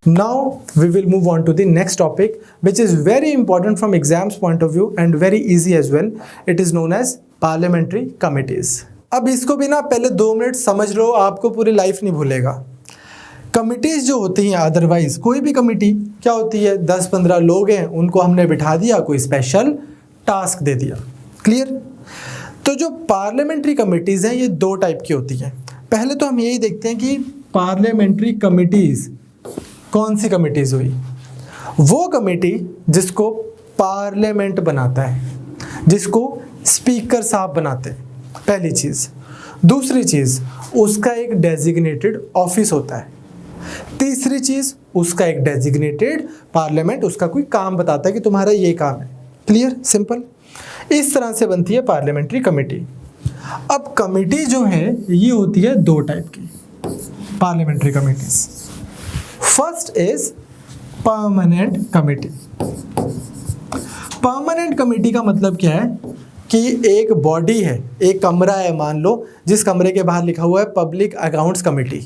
Now we will move on to the next topic, which is very important from exams point of view and very easy as well. It is known as parliamentary committees. अब इसको भी ना पहले 2 minute समझ लो, आपको पूरी life नहीं भूलेगा। कमिटीज जो होती हैं, अदरवाइज कोई भी कमिटी क्या होती है, 10-15 लोग हैं, उनको हमने बिठा दिया, कोई स्पेशल टास्क दे दिया। क्लियर? तो जो पार्लियामेंट्री कमिटीज हैं ये 2 टाइप की होती हैं। पहले तो हम यही देखते हैं कि पार्लियामेंट्री कमिटीज कौन सी कमिटीज हुई। वो कमेटी जिसको पार्लियामेंट बनाता है, जिसको स्पीकर साहब बनाते हैं, पहली चीज़। दूसरी चीज़, उसका एक डेजिग्नेटेड ऑफिस होता है। तीसरी चीज़, उसका एक डेजिग्नेटेड पार्लियामेंट उसका कोई काम बताता है कि तुम्हारा ये काम है। क्लियर? सिंपल। इस तरह से बनती है पार्लियामेंट्री कमेटी। अब कमेटी जो है ये होती है 2 टाइप की parliamentary committees. First is permanent committee. Permanent committee का मतलब क्या है कि एक बॉडी है, एक कमरा है, मान लो, जिस कमरे के बाहर लिखा हुआ है पब्लिक अकाउंट्स कमेटी।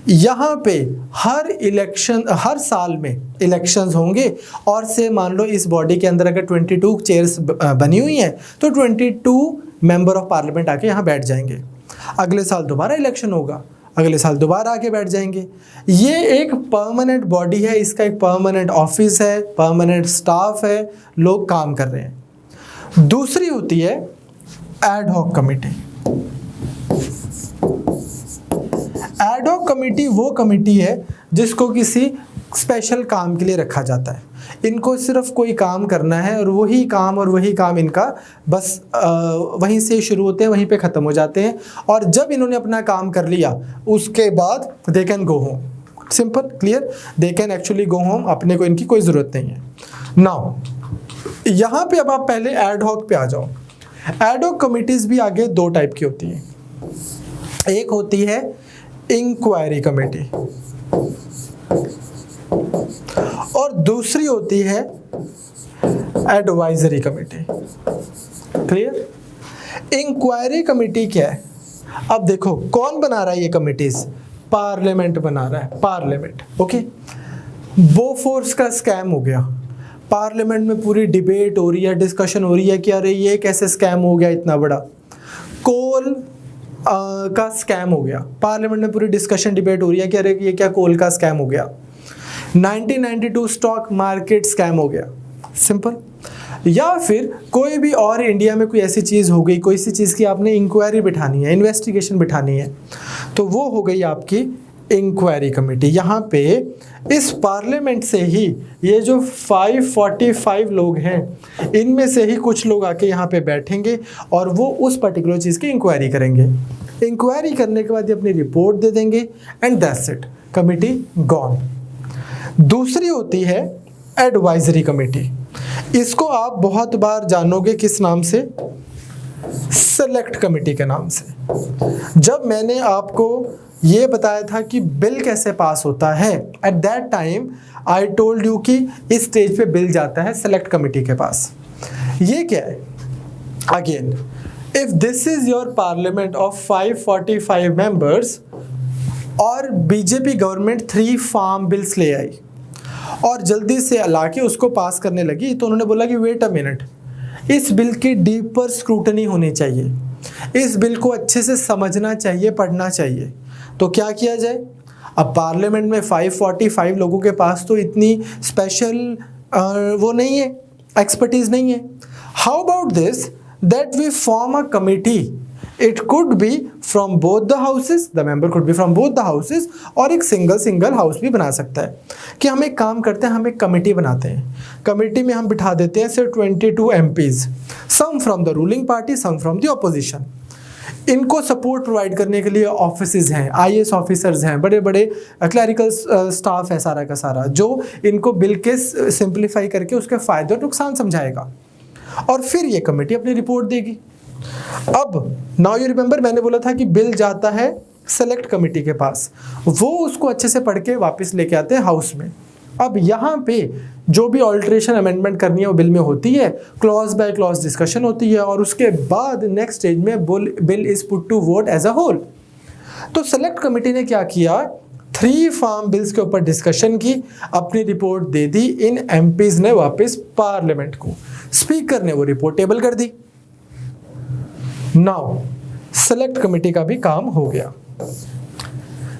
यहाँ पे हर साल में इलेक्शंस होंगे और से मान लो इस बॉडी के अंदर अगर 22 चेयर्स बनी हुई हैं तो 22 मेंबर ऑफ पार्लियामेंट आके यहाँ बैठ जाएंगे। अगले साल दोबारा इलेक्शन होगा, अगले साल दोबारा आके बैठ जाएंगे। ये एक परमानेंट बॉडी है, इसका एक परमानेंट ऑफिस है, परमानेंट स्टाफ है, लोग काम कर रहे हैं। दूसरी होती है ad hoc committee. Ad hoc committee वो कमेटी है जिसको किसी स्पेशल काम के लिए रखा जाता है। इनको सिर्फ कोई काम करना है और वही काम इनका बस वहीं से शुरू होते हैं, वहीं पे ख़त्म हो जाते हैं। और जब इन्होंने अपना काम कर लिया उसके बाद they can go home. Simple, clear? They can actually go home, अपने को इनकी कोई ज़रूरत नहीं है। नाउ यहाँ पे अब आप पहले एड हॉक पे आ जाओ। एड हॉक कमिटीज़ भी आगे 2 टाइप की होती हैं। एक होती है इंक्वायरी कमेटी और दूसरी होती है advisory committee. Clear? Inquiry committee क्या है? अब देखो कौन बना रहा है ये कमिटीज? पार्लियामेंट बना रहा है, पार्लियामेंट। ओके, बोफोर्स का स्कैम हो गया, पार्लियामेंट में पूरी डिबेट हो रही है, डिस्कशन हो रही है कि अरे ये कैसे स्कैम हो गया इतना बड़ा। कोल का स्कैम हो गया, पार्लियामेंट में पूरी डिस्कशन डिबेट हो रही है कि अरे ये क्या कोल का स्कैम हो गया। 1992 स्टॉक मार्केट स्कैम हो गया। सिंपल। या फिर कोई भी और इंडिया में कोई ऐसी चीज़ हो गई, कोई सी चीज़ की आपने इंक्वायरी बिठानी है, इन्वेस्टिगेशन बिठानी है, तो वो हो गई आपकी इंक्वायरी कमेटी। यहाँ पे इस पार्लियामेंट से ही ये जो 545 लोग हैं इनमें से ही कुछ लोग आके यहाँ पे बैठेंगे और वो उस पर्टिकुलर चीज़ की इंक्वायरी करेंगे। इंक्वायरी करने के बाद ये अपनी रिपोर्ट दे देंगे and that's it, committee gone. दूसरी होती है एडवाइजरी कमेटी। इसको आप बहुत बार जानोगे किस नाम से? सेलेक्ट कमेटी के नाम से। जब मैंने आपको ये बताया था कि बिल कैसे पास होता है, at that time I told you कि इस स्टेज पे बिल जाता है सेलेक्ट कमेटी के पास। ये क्या है? Again, if this is your parliament of 545 members और बीजेपी गवर्नमेंट 3 फार्म बिल्स ले आई और जल्दी से ला के उसको पास करने लगी, तो उन्होंने बोला कि वेट अ मिनट, इस बिल की डीपर स्क्रूटनी होनी चाहिए, इस बिल को अच्छे से समझना चाहिए, पढ़ना चाहिए। तो क्या किया जाए? अब पार्लियामेंट में 545 लोगों के पास तो इतनी स्पेशल वो नहीं है, एक्सपर्टीज नहीं है। How about this that we form a committee, it could be from both the houses, the member could be from both the houses, और एक सिंगल हाउस भी बना सकता है कि हम एक काम करते हैं, हम एक कमेटी बनाते हैं, कमेटी में हम बिठा देते हैं सिर्फ 22 MPs, some from the ruling party, some from the opposition. इनको सपोर्ट प्रोवाइड करने के लिए ऑफिसेज हैं, IAS ऑफिसर्स हैं, बड़े बड़े क्लैरिकल स्टाफ है सारा का सारा, जो इनको बिल के सिंप्लीफाई करके उसके फ़ायदे और नुकसान समझाएगा और फिर ये कमेटी अपनी रिपोर्ट देगी। अब नाउ यू रिमेंबर, मैंने बोला था कि बिल जाता है सेलेक्ट कमेटी के पास, वो उसको अच्छे से पढ़ के वापस लेके आते हैं हाउस में। अब यहाँ पे जो भी ऑल्ट्रेशन अमेंडमेंट करनी है वो बिल में होती है, क्लॉज बाय क्लॉज डिस्कशन होती है और उसके बाद नेक्स्ट स्टेज में bill is put to vote as a whole. तो सेलेक्ट कमेटी ने क्या किया, 3 फार्म बिल्स के ऊपर डिस्कशन की, अपनी रिपोर्ट दे दी, इन एमपीज ने वापस पार्लियामेंट को, स्पीकर ने वो रिपोर्ट टेबल कर दी। नाउ सेलेक्ट कमेटी का भी काम हो गया।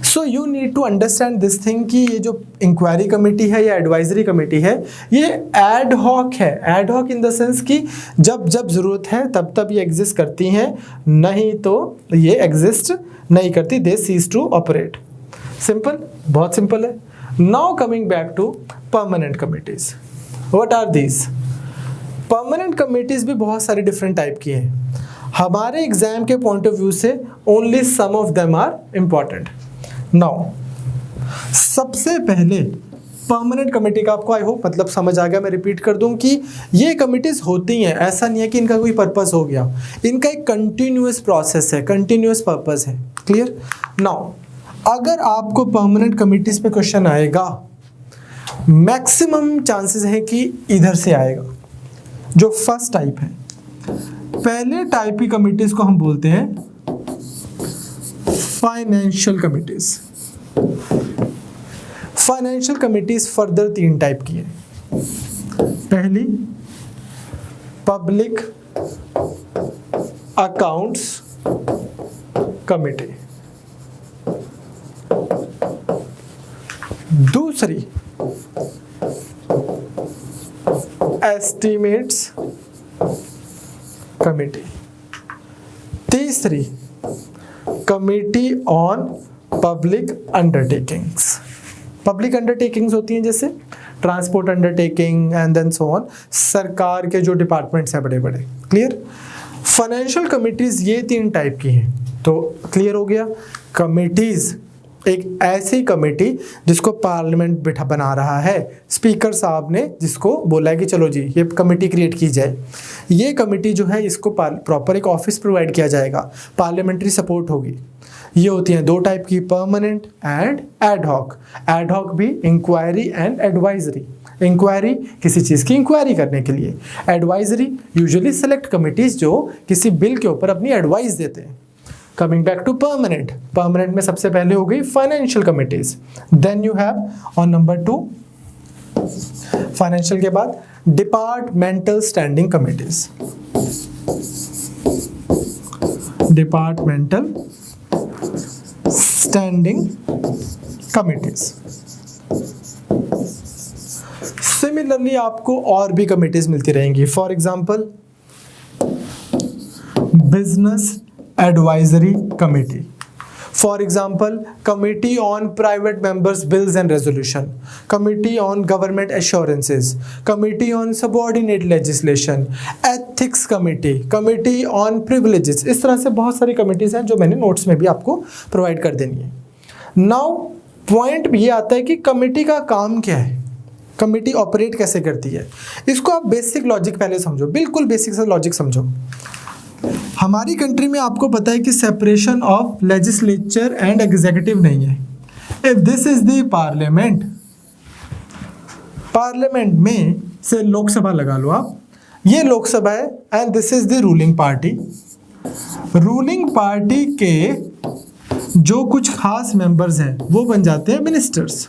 So you need to understand this thing कि ये जो इंक्वायरी कमेटी है या एडवाइजरी कमेटी है, ये एड हॉक है। Ad hoc in the sense कि जब जब जरूरत है तब तब ये एग्जिस्ट करती हैं, नहीं तो ये एग्जिस्ट नहीं करती, they cease to operate. Simple, बहुत सिंपल है। Now coming back to permanent committees, what are these? Permanent committees भी बहुत सारी डिफरेंट टाइप की हैं। हमारे एग्जाम के पॉइंट ऑफ व्यू से only some of them are important. Now सबसे पहले परमानेंट कमेटी का आपको आई होप मतलब समझ आ गया, मैं रिपीट कर दूं कि ये कमिटीज होती हैं, ऐसा नहीं है कि इनका कोई पर्पस हो गया, इनका एक कंटिन्यूअस प्रोसेस है, कंटिन्यूअस पर्पस है। क्लियर? नाउ अगर आपको परमानेंट कमिटीज पे क्वेश्चन आएगा, मैक्सिमम चांसेस है कि इधर से आएगा, जो फर्स्ट टाइप है। पहले टाइप की कमिटीज को हम बोलते हैं financial committees. Financial committees further 3 type की है। पहली पब्लिक अकाउंट्स कमिटी, दूसरी एस्टिमेट्स कमिटी, तीसरी committee on public undertakings. Public undertakings होती हैं जैसे transport undertaking and then so on, सरकार के जो डिपार्टमेंट्स हैं बड़े बड़े। क्लियर? फाइनेंशियल कमिटीज ये 3 टाइप की हैं। तो क्लियर हो गया, कमिटीज एक ऐसी कमेटी जिसको पार्लियामेंट बैठा बना रहा है, स्पीकर साहब ने जिसको बोला है कि चलो जी ये कमेटी क्रिएट की जाए। ये कमेटी जो है इसको प्रॉपर एक ऑफिस प्रोवाइड किया जाएगा, पार्लियामेंट्री सपोर्ट होगी। ये होती हैं 2 टाइप की, permanent and ad hoc. Ad hoc भी इंक्वायरी एंड एडवाइजरी। इंक्वायरी किसी चीज़ की इंक्वायरी करने के लिए, एडवाइजरी यूजुअली सेलेक्ट कमिटीज जो किसी बिल के ऊपर अपनी एडवाइस देते हैं। Coming back to permanent, permanent में सबसे पहले हो गई financial committees, then you have on number 2 financial के बाद departmental standing committees. Departmental standing committees. Similarly आपको और भी कमिटीज मिलती रहेंगी, for example business advisory committee, for example committee on private members bills and resolution, committee on government assurances, committee on subordinate legislation, ethics committee, committee on privileges. इस तरह से बहुत सारी कमिटीज हैं जो मैंने नोट्स में भी आपको प्रोवाइड कर देनी है। नाउ पॉइंट ये आता है कि कमिटी का काम क्या है, कमिटी ऑपरेट कैसे करती है। इसको आप बेसिक लॉजिक पहले समझो, बिल्कुल बेसिक सा लॉजिक समझो। हमारी कंट्री में आपको पता है कि separation of legislature and executive नहीं है। If this is the parliament, parliament में से लोकसभा लगा लो आप, ये लोकसभा है and this is the ruling party. Ruling party के जो कुछ खास मेंबर्स हैं वो बन जाते हैं मिनिस्टर्स।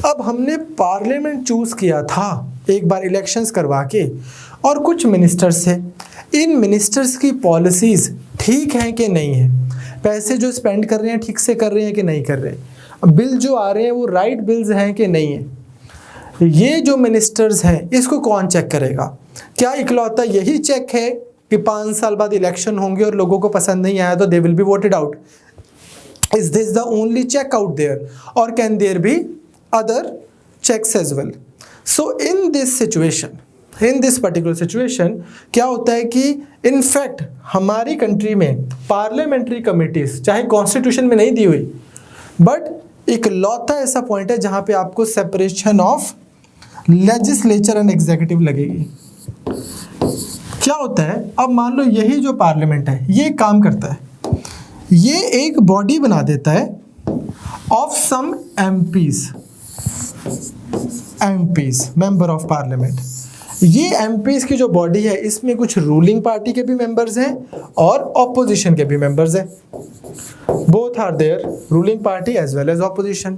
अब हमने पार्लियामेंट चूज किया था एक बार इलेक्शंस करवा के, और कुछ मिनिस्टर्स थे। इन मिनिस्टर्स की पॉलिसीज ठीक हैं कि नहीं है, पैसे जो स्पेंड कर रहे हैं ठीक से कर रहे हैं कि नहीं कर रहे, बिल जो आ रहे हैं वो राइट बिल्स हैं कि नहीं है, ये जो मिनिस्टर्स हैं इसको कौन चेक करेगा? क्या इकलौता यही चेक है कि 5 साल बाद इलेक्शन होंगे और लोगों को पसंद नहीं आया तो they will be voted out? Is this the only check out there, और can there be other checks as well? So in this situation, in this particular situation, क्या होता है कि in fact हमारी कंट्री में पार्लियामेंट्री कमिटीज चाहे constitution में नहीं दी हुई, बट एक लौता ऐसा पॉइंट है जहां पे आपको separation of legislature and executive लगेगी। क्या होता है, अब मान लो यही जो पार्लियामेंट है ये काम करता है, ये एक बॉडी बना देता है of some MPs, member of parliament, ये एमपीज की जो बॉडी है इसमें कुछ रूलिंग पार्टी के भी मेंबर्स हैं और ऑपोजिशन के भी मेंबर्स हैं, both are there, ruling party as well as opposition.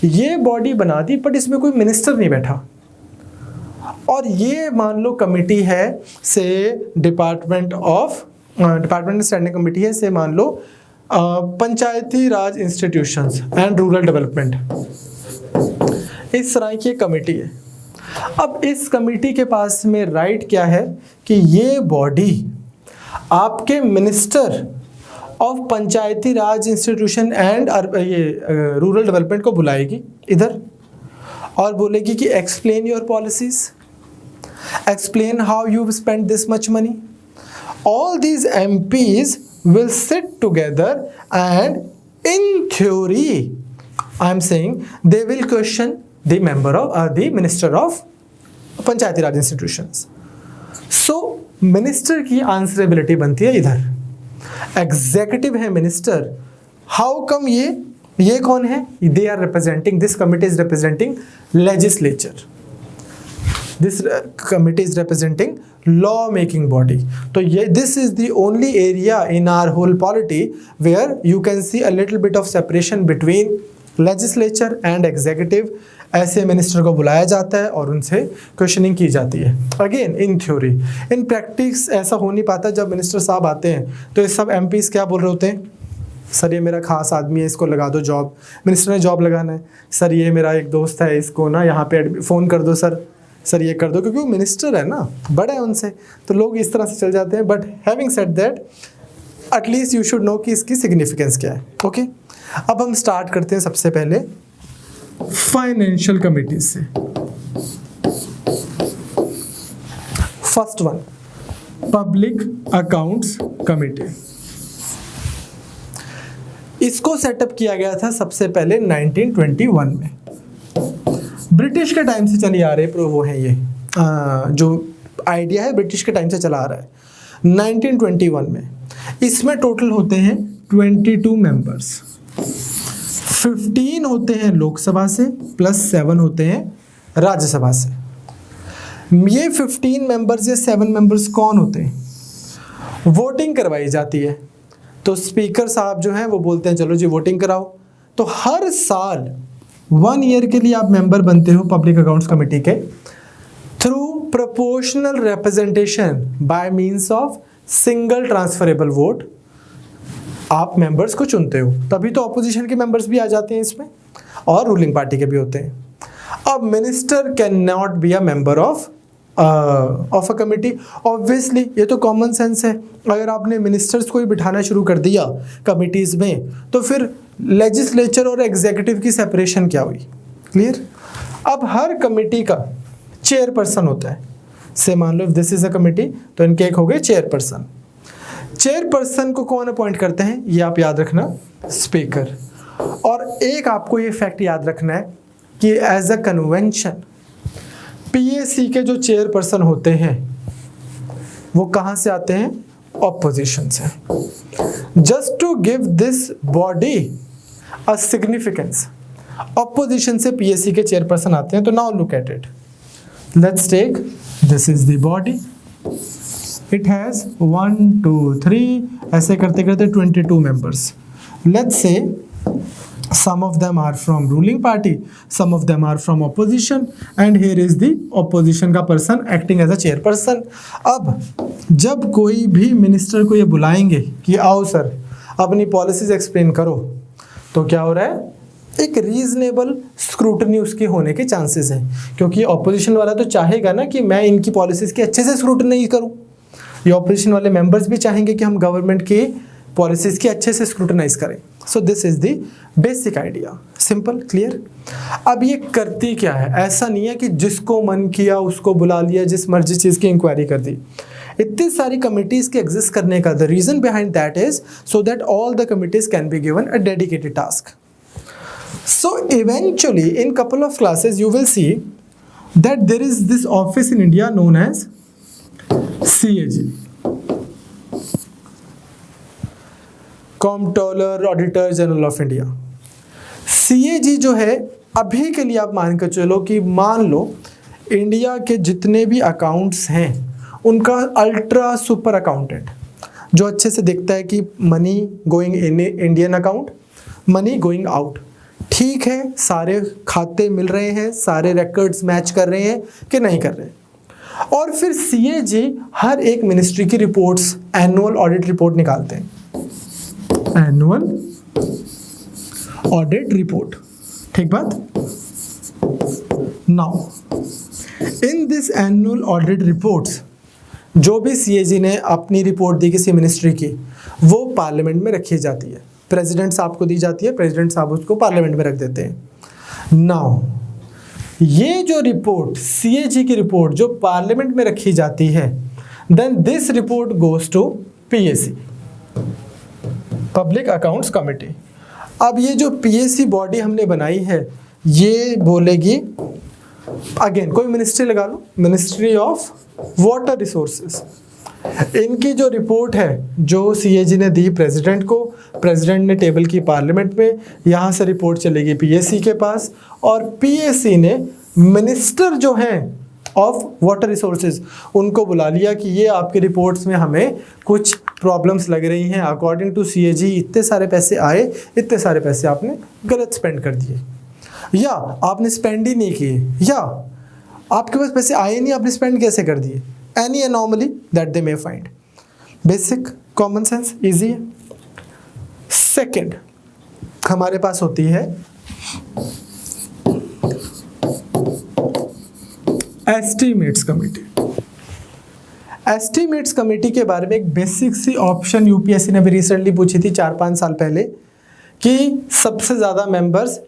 ये बॉडी बना दी बट इसमें कोई मिनिस्टर नहीं बैठा, और ये मान लो कमिटी है से डिपार्टमेंट स्टैंडिंग कमिटी है से मान लो पंचायती राज इंस्टीट्यूशंस एंड रूरल डेवलपमेंट, इस तरह की कमिटी है। अब इस कमिटी के पास में राइट क्या है कि ये बॉडी आपके minister of Panchayati Raj institution and ये रूरल डेवलपमेंट को बुलाएगी इधर और बोलेगी कि explain your policies, explain how you spend this much money. All these MPs will sit together and in theory I am saying they will question the minister of Panchayati Raj institutions. So minister की answerability बनती है इधर, executive है minister, how come ये कौन है? They are representing, this committee is representing legislature, this committee is representing law making body. तो ये this is the only area in our whole polity where you can see a little bit of separation between legislature and executive. ऐसे minister को बुलाया जाता है और उनसे questioning की जाती है। Again in theory, in practice ऐसा हो नहीं पाता। जब मिनिस्टर साहब आते हैं तो ये सब MPs क्या बोल रहे होते हैं? सर ये मेरा खास आदमी है, इसको लगा दो जॉब। मिनिस्टर ने जॉब लगाना है, सर ये मेरा एक दोस्त है, इसको ना यहाँ पे फ़ोन कर दो सर ये कर दो, क्योंकि वो मिनिस्टर है ना, बड़ा है उनसे, तो लोग इस तरह से चल जाते हैं। But having said that at least you should know कि इसकी सिग्निफिकेंस क्या है। ओके, अब हम स्टार्ट करते हैं सबसे पहले फाइनेंशियल कमिटीज से। First one, public accounts committee. इसको सेटअप किया गया था सबसे पहले 1921 में, ब्रिटिश के टाइम से चली आ रही वो है। ये जो आइडिया है ब्रिटिश के टाइम से चला आ रहा है। 1921 में इसमें टोटल होते हैं 22 मेंबर्स, 15 होते हैं लोकसभा से प्लस 7 होते हैं राज्यसभा से। ये 15 मेंबर्स या 7 मेंबर्स कौन होते हैं? वोटिंग करवाई जाती है, तो स्पीकर साहब जो हैं वो बोलते हैं चलो जी वोटिंग कराओ। तो हर साल 1 ईयर के लिए आप मेंबर बनते हो पब्लिक अकाउंट्स कमेटी के through proportional representation by means of single transferable vote. आप मेंबर्स को चुनते हो, तभी तो ऑपोजिशन के मेंबर्स भी आ जाते हैं इसमें और रूलिंग पार्टी के भी होते हैं। अब minister can not be a member of a committee. Obviously ये तो कॉमन सेंस है, अगर आपने मिनिस्टर्स को ही बिठाना शुरू कर दिया कमिटीज़ में तो फिर लेजिस्लेचर और एग्जीक्यूटिव की सेपरेशन क्या हुई? क्लियर। अब हर कमिटी का चेयरपर्सन होता है। से मान लो दिस इज अ कमिटी, तो इनके एक हो गए चेयरपर्सन। चेयरपर्सन को कौन अपॉइंट करते हैं? ये आप याद रखना, स्पीकर। और एक आपको ये फैक्ट याद रखना है कि एज अ कन्वेंशन PAC के जो चेयरपर्सन होते हैं वो कहाँ से आते हैं? ऑपोजिशन से। Just to give this body a significance, opposition से PAC के चेयरपर्सन आते हैं। तो now look at it, let's take this is the body, it has 1 2 3 ऐसे करते करते 22 members. Let's say some of them are from ruling party, some of them are from opposition, and here is the opposition का person acting as a chairperson। अब जब कोई भी minister को ये बुलाएंगे कि आओ सर अपनी पॉलिसीज एक्सप्लेन करो, तो क्या हो रहा है? एक रीजनेबल स्क्रूटनी उसकी होने के चांसेस हैं, क्योंकि ऑपोजिशन वाला तो चाहेगा ना कि मैं इनकी पॉलिसीज की अच्छे से स्क्रूटनी करूं। ये ऑपोजिशन वाले मेंबर्स भी चाहेंगे कि हम गवर्नमेंट की पॉलिसीज की अच्छे से स्क्रूटनाइज करें। So this is the basic idea, simple, clear. अब ये करती क्या है? ऐसा नहीं है कि जिसको मन किया उसको बुला लिया, जिस मर्जी चीज़ की इंक्वायरी कर दी। इतनी सारी कमिटीज़ के एग्जिस्ट करने का the reason behind that is so that all the committees can be given a dedicated task. So eventually in couple of classes you will see that there is this office in India known as CAG, comptroller auditor general of India. CAG जो है, अभी के लिए आप मान कर चलो कि मान लो इंडिया के जितने भी अकाउंट्स हैं उनका अल्ट्रा सुपर अकाउंटेंट जो अच्छे से देखता है कि money going in Indian account, money going out, ठीक है, सारे खाते मिल रहे हैं, सारे रिकॉर्ड्स मैच कर रहे हैं कि नहीं कर रहे। और फिर सीएजी हर एक मिनिस्ट्री की रिपोर्ट्स, एनुअल ऑडिट रिपोर्ट निकालते हैं, एनुअल ऑडिट रिपोर्ट, ठीक बात। Now in this annual audit reports जो भी सीएजी ने अपनी रिपोर्ट दी किसी मिनिस्ट्री की, वो पार्लियामेंट में रखी जाती है, प्रेसिडेंट साहब को दी जाती है, प्रेसिडेंट साहब उसको पार्लियामेंट में रख देते हैं। नाउ ये जो रिपोर्ट सीएजी की रिपोर्ट जो पार्लियामेंट में रखी जाती है, then this report goes to PAC, public accounts committee. अब ये जो पीएसी बॉडी हमने बनाई है ये बोलेगी, अगेन कोई मिनिस्ट्री लगा लो, मिनिस्ट्री ऑफ वाटर रिसोर्सेज, इनकी जो रिपोर्ट है जो सीएजी ने दी प्रेसिडेंट को, प्रेसिडेंट ने टेबल की पार्लियामेंट में, यहाँ से रिपोर्ट चलेगी पीएसी के पास, और पीएसी ने मिनिस्टर जो हैं ऑफ वाटर रिसोर्सेज उनको बुला लिया कि ये आपकी रिपोर्ट्स में हमें कुछ प्रॉब्लम्स लग रही हैं, अकॉर्डिंग टू सीएजी इतने सारे पैसे आए, इतने सारे पैसे आपने गलत स्पेंड कर दिए, या आपने स्पेंड ही नहीं किए, या आपके पास पैसे आए नहीं, आपने स्पेंड कैसे कर दिए, any anomaly that they may find. Basic common sense, easy है। सेकंड हमारे पास होती है एस्टीमेट्स कमेटी। एस्टीमेट्स कमेटी के बारे में एक बेसिक सी ऑप्शन यूपीएससी ने भी रिसेंटली पूछी थी 4-5 साल पहले कि सबसे ज़्यादा मेंबर्स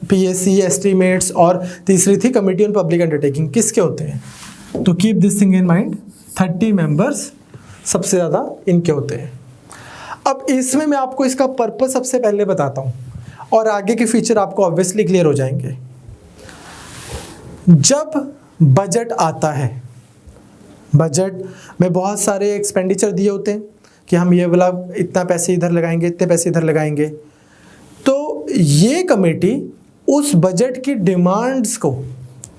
पीएससी, एस्टीमेट्स, और तीसरी थी कमेटी ऑन पब्लिक अंडरटेकिंग, किसके होते हैं। तो keep this thing in mind, 30 members सबसे ज़्यादा इनके होते हैं। अब इसमें मैं आपको इसका पर्पस सबसे पहले बताता हूँ और आगे के फीचर आपको ऑब्वियसली क्लियर हो जाएंगे। जब बजट आता है, बजट में बहुत सारे एक्सपेंडिचर दिए होते हैं कि हम ये वाला इतना पैसे इधर लगाएंगे, इतने पैसे इधर लगाएंगे, तो ये कमेटी उस बजट की डिमांड्स को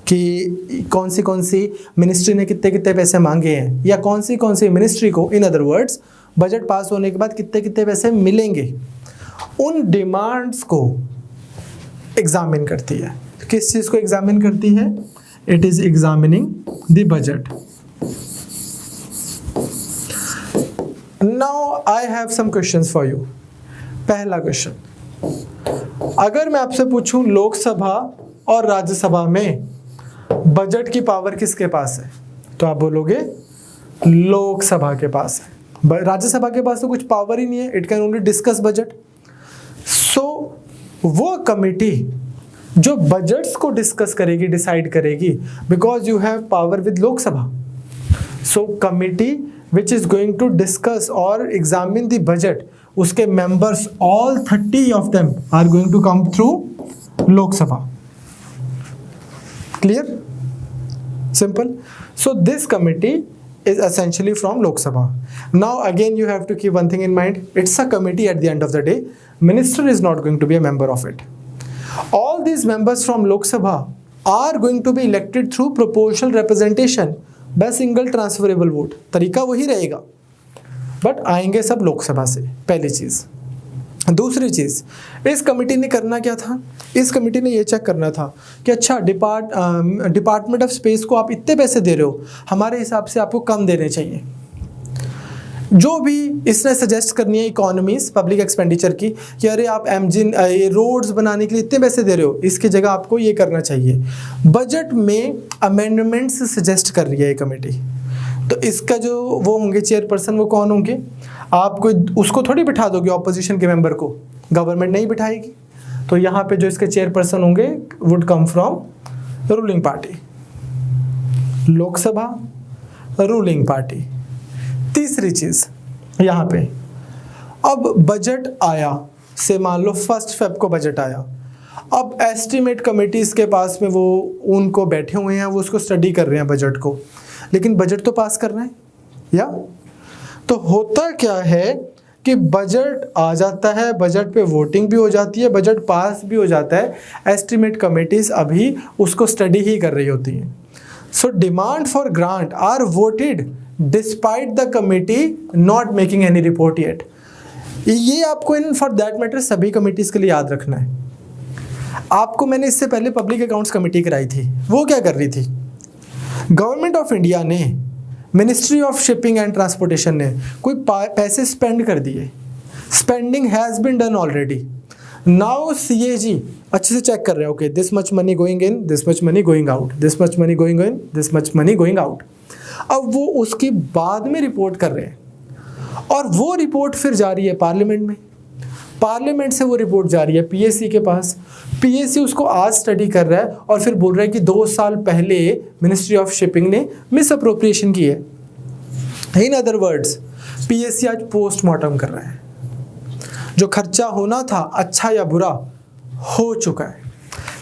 कि कौन सी मिनिस्ट्री ने कितने कितने पैसे मांगे हैं, या कौन सी मिनिस्ट्री को, in other words budget pass होने के बाद कितने कितने पैसे मिलेंगे, उन डिमांड्स को एग्जामिन करती है। किस चीज़ को एग्जामिन करती है? It is examining the budget. Now I have some questions for you. पहला क्वेश्चन, अगर मैं आपसे पूछूं लोकसभा और राज्यसभा में बजट की पावर किसके पास है, तो आप बोलोगे लोकसभा के पास है। राज्यसभा के पास तो कुछ पावर ही नहीं है, it can only discuss budget. सो वो कमेटी जो बजट्स को डिस्कस करेगी, डिसाइड करेगी, because you have power with Lok Sabha, so committee which is going to discuss और एग्जामिन द बजट, उसके members all 30 of them are going to come through Lok Sabha. Clear? Simple. So this committee is essentially from Lok Sabha. Now again you have to keep one thing in mind. It's a committee at the end of the day. Minister is not going to be a member of it. All these members from Lok Sabha are going to be elected through proportional representation by single transferable vote. तरीका वही रहेगा, but आएंगे सब लोकसभा से, पहली चीज़। दूसरी चीज़, इस committee ने करना क्या था? इस कमेटी ने ये चेक करना था कि अच्छा डिपार्टमेंट ऑफ स्पेस को आप इतने पैसे दे रहे हो, हमारे हिसाब से आपको कम देने चाहिए। जो भी इसने सजेस्ट करनी है इकोनॉमीज पब्लिक एक्सपेंडिचर की कि अरे आप एमजिन ये रोड्स बनाने के लिए इतने पैसे दे रहे हो, इसकी जगह आपको ये करना चाहिए। बजट में अमेंडमेंट्स सजेस्ट कर रही है ये कमेटी, तो इसका जो वो होंगे चेयरपर्सन, वो कौन होंगे? आप कोई उसको थोड़ी बिठा दोगे ऑपोजिशन के मेंबर को, गवर्नमेंट नहीं बिठाएगी। तो यहाँ पे जो इसके चेयरपर्सन होंगे would come from ruling party, Lok Sabha ruling party. तीसरी चीज़ यहाँ पे, अब बजट आया, से मान लो 1 फ़रवरी को बजट आया, अब एस्टीमेट कमेटीज़ के पास में वो उनको बैठे हुए हैं, वो उसको स्टडी कर रहे हैं बजट को, लेकिन बजट तो पास करना है या? तो होता क्या है कि बजट आ जाता है, बजट पे वोटिंग भी हो जाती है, बजट पास भी हो जाता है, एस्टीमेट कमेटीज़ अभी उसको स्टडी ही कर रही होती हैं। So demand for grant are voted despite the committee not making any report yet. ये आपको इन फॉर दैट मैटर सभी कमिटीज के लिए याद रखना है. आपको मैंने इससे पहले पब्लिक अकाउंट्स कमेटी कराई थी. वो क्या कर रही थी? गवर्नमेंट ऑफ इंडिया ने, ministry of shipping and transportation ने कोई पैसे स्पेंड कर दिए. Spending has been done already. Now CAG अच्छे से चेक कर रहे हैं. Okay, this much money going in, this much money going out, this much money going in, this much money going out. अब वो उसके बाद में रिपोर्ट कर रहे हैं और वो रिपोर्ट फिर जा रही है पार्लियामेंट में. पार्लियामेंट से वो रिपोर्ट जा रही है PSC के पास. PSC उसको आज स्टडी कर रहा है और फिर बोल रहा है कि 2 साल पहले मिनिस्ट्री ऑफ शिपिंग ने मिस अप्रोप्रिएशन की है. इन अदर वर्ड्स, PSC आज पोस्टमार्टम कर रहा है. जो खर्चा होना था, अच्छा या बुरा, हो चुका है.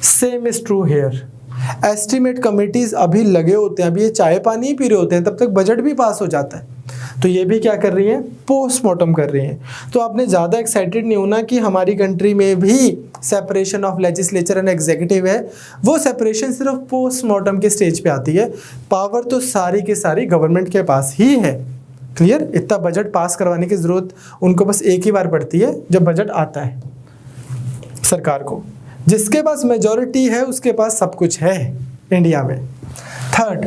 Same is true here. Estimate committees अभी लगे होते हैं, अभी ये चाय पानी ही पी रहे होते हैं, तब तक बजट भी पास हो जाता है. तो ये भी क्या कर रही हैं? पोस्टमार्टम कर रही हैं. तो आपने ज़्यादा एक्साइटेड नहीं होना कि हमारी कंट्री में भी separation of legislature and executive है. वो सेपरेशन सिर्फ पोस्टमार्टम के स्टेज पे आती है. पावर तो सारी की सारी गवर्नमेंट के पास ही है. क्लियर? इतना बजट पास करवाने की ज़रूरत उनको बस एक ही बार पड़ती है जब बजट आता है सरकार को. जिसके पास मेजॉरिटी है उसके पास सब कुछ है इंडिया में. Third,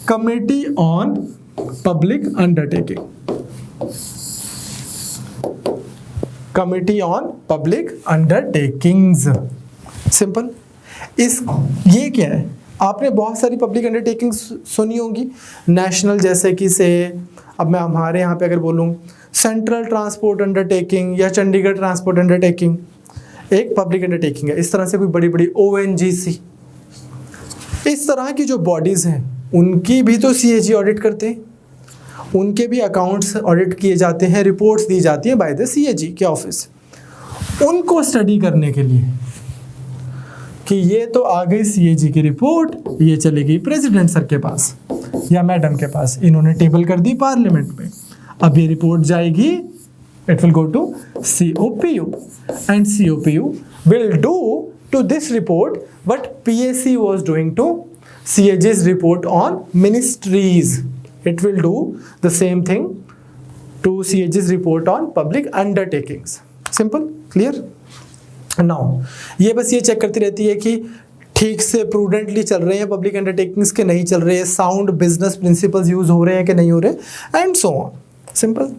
committee on public undertaking. Committee on public undertakings. Simple. ये क्या है? आपने बहुत सारी पब्लिक अंडरटेकिंग्स सुनी होंगी. नेशनल, जैसे कि से अब मैं हमारे यहाँ पे अगर बोलूँ सेंट्रल ट्रांसपोर्ट अंडरटेकिंग या चंडीगढ़ ट्रांसपोर्ट अंडरटेकिंग, एक पब्लिक अंडरटेकिंग है. इस तरह से कोई बड़ी बड़ी ONGC, इस तरह की जो बॉडीज़ हैं उनकी भी तो CAG ऑडिट करते हैं. उनके भी अकाउंट्स ऑडिट किए जाते हैं, रिपोर्ट्स दी जाती हैं बाय द CAG के ऑफिस. उनको स्टडी करने के लिए कि ये तो आ गई CAG की रिपोर्ट, ये चलेगी प्रेसिडेंट सर के पास या मैडम के पास, इन्होंने टेबल कर दी पार्लियामेंट में. अब ये रिपोर्ट जाएगी, it will go to COPU and COPU will do to this report what PSC was doing to CAG's report on ministries. It will do the same thing to CAG's report on public undertakings. Simple, clear? Now, ये बस ये check करती रहती है कि ठीक से prudently चल रहे हैं पब्लिक अंडरटेकिंग्स के नहीं चल रहे हैं, साउंड बिजनेस प्रिंसिपल्स यूज हो रहे हैं कि नहीं हो रहे, and so on. Simple.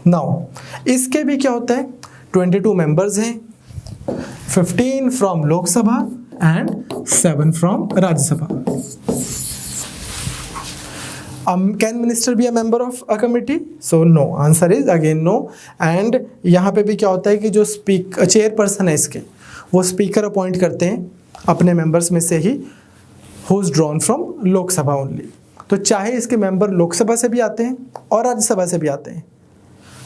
Now इसके भी क्या होता है? 22 मेंबर्स हैं, 15 from Lok Sabha and 7 from Rajya Sabha. Can minister be a member of a committee? So no. Answer is again no. And यहाँ पे भी क्या होता है कि जो चेयरपर्सन है इसके, वो स्पीकर अपॉइंट करते हैं अपने मेंबर्स में से ही, who is drawn from Lok Sabha only. तो चाहे इसके मेंबर लोकसभा से भी आते हैं और राज्यसभा से भी आते हैं,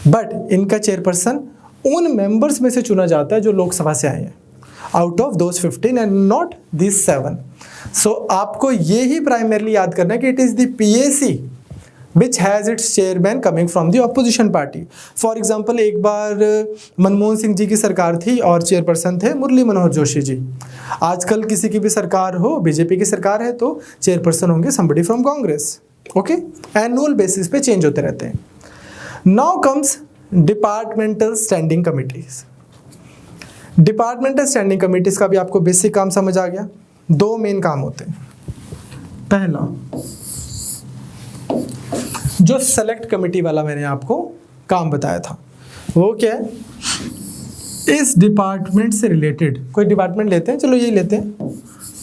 बट इनका चेयरपर्सन उन मेंबर्स में से चुना जाता है जो लोकसभा से आए हैं, out of those 15 and not this 7. सो आपको ये ही प्राइमरली याद करना है कि it is the PSC which has its chairman coming from the opposition party. For example, एक बार मनमोहन सिंह जी की सरकार थी और चेयरपर्सन थे मुरली मनोहर जोशी जी. आजकल किसी की भी सरकार हो, BJP की सरकार है तो चेयरपर्सन होंगे somebody from Congress. Okay, annual basis पे चेंज होते रहते हैं. Now comes departmental standing committees. Departmental standing committees का भी आपको बेसिक काम समझ आ गया. 2 मेन काम होते हैं. पहला, जो सेलेक्ट कमिटी वाला मैंने आपको काम बताया था, वो क्या है? इस डिपार्टमेंट से रिलेटेड कोई डिपार्टमेंट लेते हैं, चलो यही लेते हैं,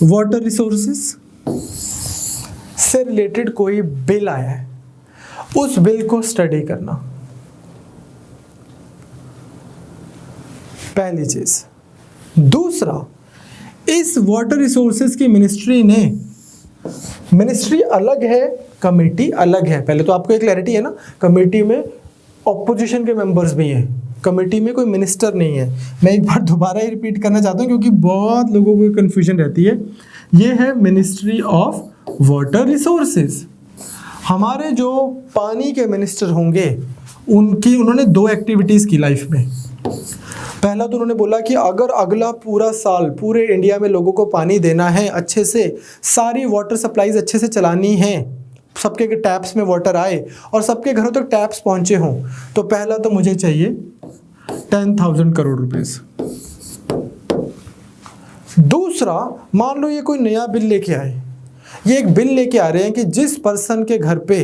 वाटर रिसोर्सेस से रिलेटेड कोई बिल आया है, उस बिल को स्टडी करना. पहली चीज. दूसरा, इस वाटर रिसोर्सेज की मिनिस्ट्री ने, मिनिस्ट्री अलग है, कमेटी अलग है. पहले तो आपको एक क्लैरिटी है ना, कमेटी में ऑपोजिशन के मेंबर्स भी हैं, कमेटी में कोई मिनिस्टर नहीं है. मैं एक बार दोबारा ही रिपीट करना चाहता हूँ क्योंकि बहुत लोगों को कन्फ्यूजन रहती है. ये है मिनिस्ट्री ऑफ वाटर रिसोर्सेज. हमारे जो पानी के मिनिस्टर होंगे उन्होंने 2 एक्टिविटीज़ की लाइफ में. पहला तो उन्होंने बोला कि अगर अगला पूरा साल पूरे इंडिया में लोगों को पानी देना है अच्छे से, सारी वाटर सप्लाईज अच्छे से चलानी है, सबके टैप्स में वाटर आए और सबके घरों तक टैप्स पहुंचे हों, तो पहला तो मुझे चाहिए 10,000 करोड़ रुपीस। दूसरा, मान लो ये कोई नया बिल लेके आए, ये एक बिल लेके आ रहे हैं कि जिस पर्सन के घर पे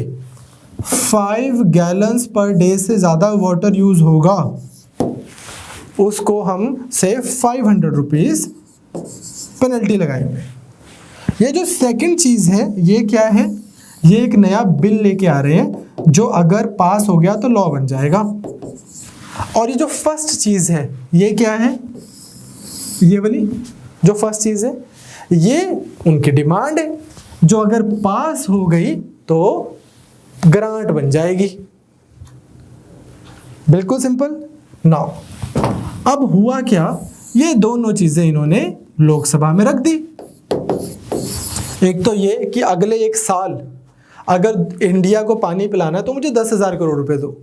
5 गैलन्स पर डे से ज़्यादा वाटर यूज़ होगा उसको हम से 500 रुपीज़ पेनल्टी लगाएंगे। ये जो सेकंड चीज़ है ये क्या है, ये एक नया बिल लेके आ रहे हैं जो अगर पास हो गया तो लॉ बन जाएगा। और ये जो फर्स्ट चीज़ है ये क्या है, ये वाली जो फर्स्ट चीज़ है ये उनकी डिमांड है जो अगर पास हो गई तो ग्रांट बन जाएगी। बिल्कुल सिंपल। नाउ अब हुआ क्या, ये दोनों चीजें इन्होंने लोकसभा में रख दी। एक तो ये कि अगले एक साल अगर इंडिया को पानी पिलाना है तो मुझे 10,000 करोड़ रुपए दो।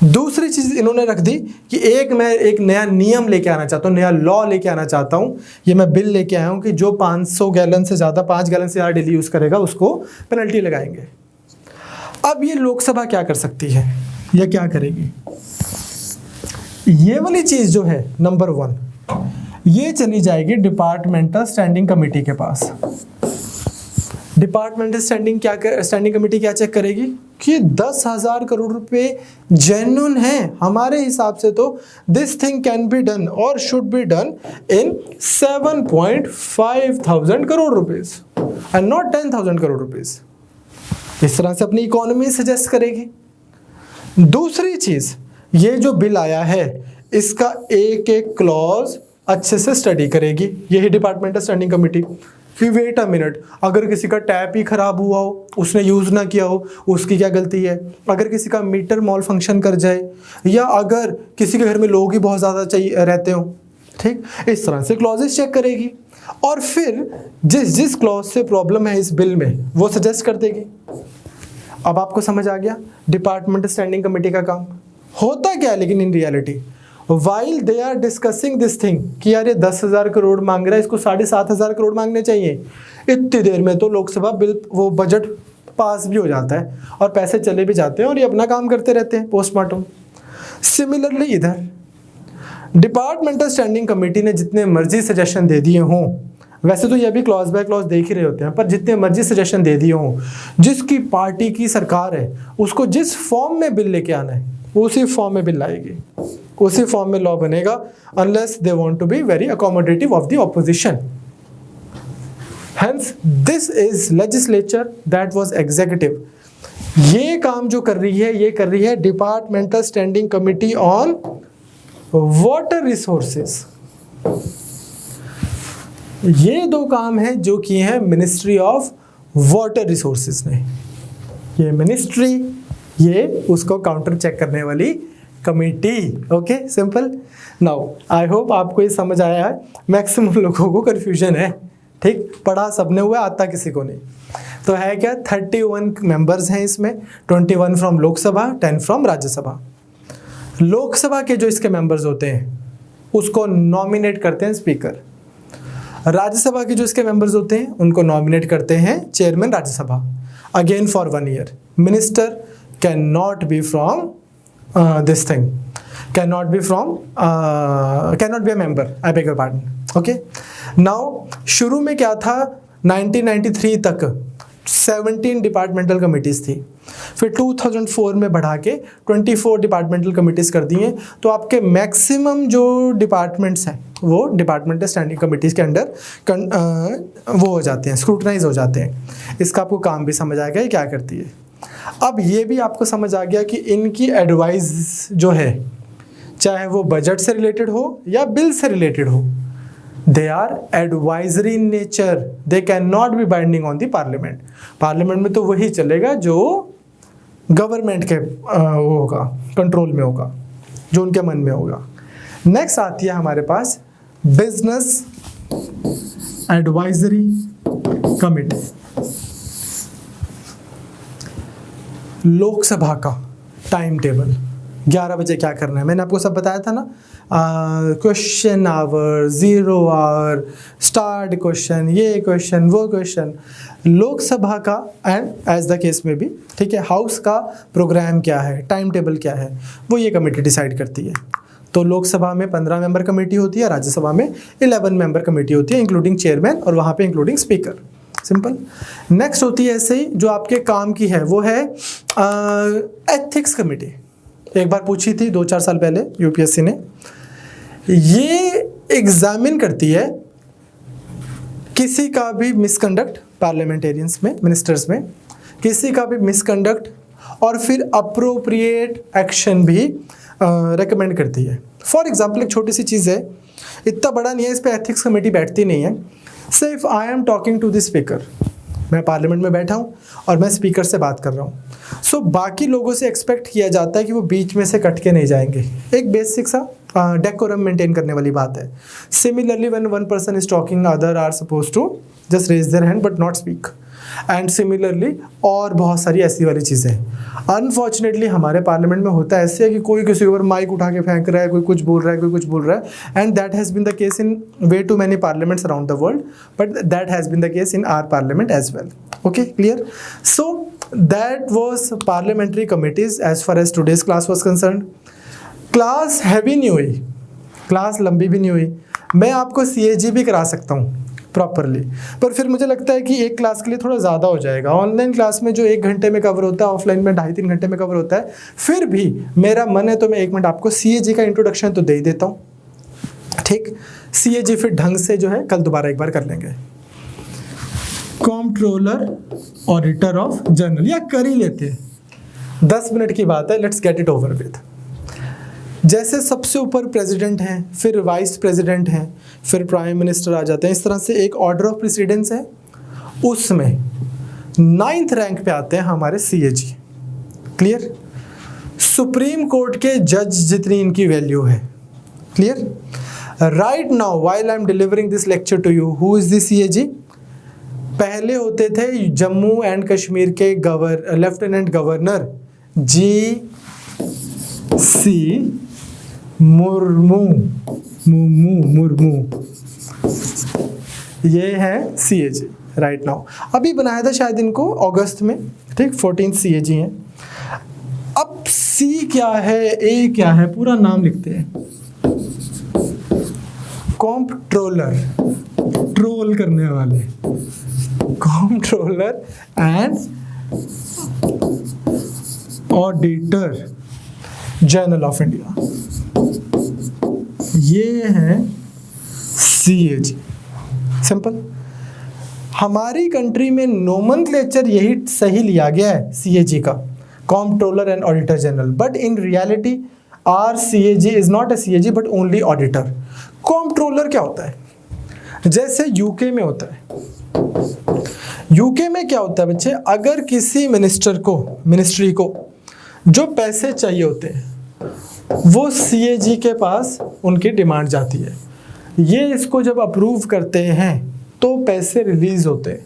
दूसरी चीज इन्होंने रख दी कि मैं एक नया नियम लेके आना चाहता हूँ, नया लॉ लेके आना चाहता हूँ। ये मैं बिल लेके आया हूँ कि जो 500 गैलन से ज़्यादा 5 गैलन से ज़्यादा डेली यूज़ करेगा उसको पेनल्टी लगाएंगे। अब ये लोकसभा क्या कर सकती है या क्या करेगी, ये वाली चीज़ जो है नंबर 1 ये चली जाएगी डिपार्टमेंटल स्टैंडिंग कमेटी के पास। डिपार्टमेंटल स्टैंडिंग कमेटी क्या चेक करेगी कि 10,000 करोड़ रुपए जेन्युइन है हमारे हिसाब से, तो this thing can be done और should be done in 7.5 thousand crore rupees and not 10,000 crore rupees. इस तरह से अपनी इकोनॉमी सजेस्ट करेगी। दूसरी चीज, ये जो बिल आया है इसका एक एक क्लॉज अच्छे से स्टडी करेगी यही डिपार्टमेंटल स्टैंडिंग कमेटी। फिर वेट अ मिनट, अगर किसी का टैप ही खराब हुआ हो, उसने यूज़ ना किया हो, उसकी क्या गलती है? अगर किसी का मीटर मॉल फंक्शन कर जाए, या अगर किसी के घर में लोग ही बहुत ज़्यादा चाहिए रहते हो, ठीक, इस तरह से क्लॉजेस चेक करेगी और फिर जिस क्लॉज से प्रॉब्लम है इस बिल में वो सजेस्ट कर देगी। अब आपको समझ आ गया डिपार्टमेंटल स्टैंडिंग कमेटी का काम होता क्या है। लेकिन in reality while they are discussing this thing कि यार ये 10,000 करोड़ मांग रहा है, इसको 7,500 करोड़ मांगने चाहिए, इतनी देर में तो लोकसभा बिल वो बजट पास भी हो जाता है और पैसे चले भी जाते हैं और ये अपना काम करते रहते हैं पोस्टमार्टम। सिमिलरली इधर डिपार्टमेंटल स्टैंडिंग कमेटी ने जितने मर्जी सजेशन दे दिए हों, वैसे तो ये भी क्लॉज बाय क्लॉज देख ही रहे होते हैं, पर जितने मर्जी सजेशन दे दिए हों, जिसकी पार्टी की सरकार है उसको जिस फॉर्म में बिल लेके आना है उसी फॉर्म में बिल लाएगी, उसी फॉर्म में लॉ बनेगा, unless they want to be very accommodative of the opposition. Hence this is legislature that was executive. ये काम जो कर रही है ये कर रही है departmental standing committee on water resources. ये दो काम है जो किए हैं मिनिस्ट्री ऑफ वाटर रिसोर्सेज ने। ये मिनिस्ट्री, ये उसको काउंटर चेक करने वाली committee. Okay, simple. Now I hope आपको ये समझ आया है। मैक्सिमम लोगों को कन्फ्यूजन है, ठीक, पढ़ा सबने हुआ, आता किसी को नहीं। तो है क्या, 31 मेंबर्स हैं इसमें, 21 फ्रॉम लोकसभा, 10 फ्रॉम राज्यसभा। लोकसभा के जो इसके मेंबर्स होते हैं उसको नॉमिनेट करते हैं स्पीकर। राज्यसभा के जो इसके मेंबर्स होते हैं उनको नॉमिनेट करते हैं chairman Rajya Sabha, again for 1 year. Minister can not be from this thing, cannot be a member, I beg your pardon. Okay, now शुरू में क्या था, 1993 तक 17 डिपार्टमेंटल कमिटीज़ थी, फिर 2004 में बढ़ा के 24 डिपार्टमेंटल कमिटीज़ कर दी हैं। तो आपके मैक्सिमम जो डिपार्टमेंट्स हैं वो डिपार्टमेंटल स्टैंडिंग कमिटीज़ के अंडर वो हो जाते हैं, स्क्रूटनाइज हो जाते हैं। इसका आपको काम भी समझ आ गया क्या करती है। अब ये भी आपको समझ आ गया कि इनकी एडवाइस जो है, चाहे वो बजट से रिलेटेड हो या बिल से रिलेटेड हो, they are advisory in nature, they cannot be binding on the parliament. Parliament में तो वही चलेगा जो गवर्नमेंट के वो होगा, कंट्रोल में होगा, जो उनके मन में होगा। नेक्स्ट आती है हमारे पास बिजनेस एडवाइजरी कमिटी। लोकसभा का टाइम टेबल 11 बजे क्या करना है, मैंने आपको सब बताया था ना, question hour, 0 hour, starred question, ये क्वेश्चन, वो क्वेश्चन। लोकसभा का एंड एज द केस में भी, ठीक है, हाउस का प्रोग्राम क्या है, टाइम टेबल क्या है, वो ये कमेटी डिसाइड करती है। तो लोकसभा में 15 मेंबर कमेटी होती है, राज्यसभा में 11 मेंबर कमेटी होती है, इंक्लूडिंग चेयरमैन और वहाँ पे इंक्लूडिंग स्पीकर। सिंपल। नेक्स्ट होती है ऐसे ही जो आपके काम की है, वो है एथिक्स कमेटी। एक बार पूछी थी 2-4 साल पहले यूपीएससी ने। ये एग्जामिन करती है किसी का भी मिसकंडक्ट, पार्लियामेंटेरियंस में, मिनिस्टर्स में किसी का भी मिसकंडक्ट, और फिर अप्रोप्रिएट एक्शन भी रेकमेंड करती है। फॉर एग्जाम्पल एक छोटी सी चीज़ है, इतना बड़ा नहीं है, इस पर एथिक्स कमेटी बैठती नहीं है। Say if I am talking to the speaker, मैं पार्लियामेंट में बैठा हूँ और मैं स्पीकर से बात कर रहा हूँ, सो बाकी लोगों से एक्सपेक्ट किया जाता है कि वो बीच में से कट के नहीं जाएंगे। एक बेसिक सा डेकोरम मेंटेन करने वाली बात है। Similarly when one person is talking, other are suppose to just raise their hand but not speak. And similarly और बहुत सारी ऐसी वाली चीज़ें। अनफॉर्चुनेटली हमारे पार्लियामेंट में होता है ऐसे है कि कोई किसी के ऊपर माइक उठा के फेंक रहा है, कोई कुछ बोल रहा है, कोई कुछ बोल रहा है। And that has been the case in way too many parliaments around the world, but that has been the case in our parliament as well. Okay, clear? So that was parliamentary committees as far as today's class was concern. Class heavy नहीं हुई, class लंबी भी नहीं हुई। मैं आपको CAG भी करा सकता हूँ प्रॉपरली, पर फिर मुझे लगता है कि एक क्लास के लिए थोड़ा ज़्यादा हो जाएगा। ऑनलाइन क्लास में जो 1 घंटे में कवर होता है, ऑफलाइन में 2.5-3 घंटे में कवर होता है। फिर भी मेरा मन है तो मैं 1 मिनट आपको CAG का इंट्रोडक्शन तो दे ही देता हूँ, ठीक? CAG फिर ढंग से जो है कल दोबारा एक बार कर लेंगे। कॉम्प्ट्रोलर ऑडिटर ऑफ जनरल, या कर ही लेते हैं, 10 मिनट की बात है, let's get it over with. जैसे सबसे ऊपर प्रेसिडेंट हैं, फिर वाइस प्रेसिडेंट हैं, फिर प्राइम मिनिस्टर आ जाते हैं, इस तरह से एक ऑर्डर ऑफ प्रेसिडेंस है। उसमें 9th रैंक पे आते हैं हमारे CAG। क्लियर? सुप्रीम कोर्ट के जज जितनी इनकी वैल्यू है। Clear? Right now while I am delivering this lecture to you, who is the CAG? पहले होते थे जम्मू एंड कश्मीर के लेफ्टिनेंट गवर्नर GC मुर्मू, ये है CAG राइट नाउ। अभी बनाया था शायद इनको अगस्त में, ठीक? 14 CAG हैं। अब C क्या है, A क्या है, पूरा नाम लिखते हैं। कॉम्प्ट्रोलर, ट्रोल करने वाले, comptroller and auditor general of India, ये है CAG। सिंपल। हमारी कंट्री में नोमेनक्लेचर यही सही लिया गया है CAG का, comptroller and auditor general, but in reality our CAG is not a CAG but only auditor. Comptroller क्या होता है? जैसे यूके में होता है। यूके में क्या होता है बच्चे, अगर किसी मिनिस्ट्री को जो पैसे चाहिए होते हैं वो CAG के पास उनकी डिमांड जाती है। ये इसको जब अप्रूव करते हैं तो पैसे रिलीज होते हैं।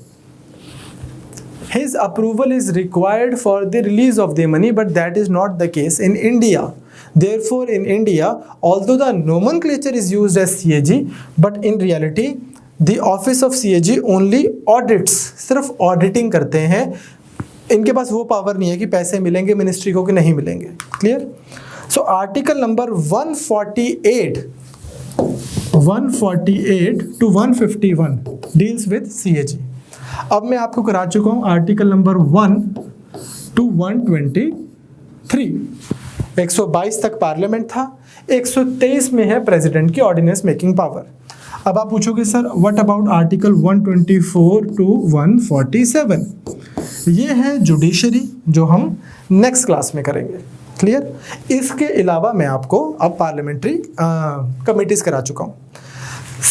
His approval is required for the release of the money, but that is not the case in India. Therefore, in India, although the nomenclature is used as CAG, but in reality, the office of CAG only audits, सिर्फ auditing करते हैं। इनके पास वो power नहीं है कि पैसे मिलेंगे मिनिस्ट्री को कि नहीं मिलेंगे। Clear? So article number 148 to 151 deals with CAG। अब मैं आपको करा चुका हूं आर्टिकल नंबर 1 to 123। 122 तक पार्लियामेंट था, 123 में है प्रेसिडेंट की ऑर्डिनेंस मेकिंग पावर। अब आप पूछोगे sir what about article 124 to 147? ये है जुडिशरी, जो हम नेक्स्ट क्लास में करेंगे। क्लियर? इसके अलावा मैं आपको अब पार्लियामेंट्री कमिटीज करा चुका हूँ।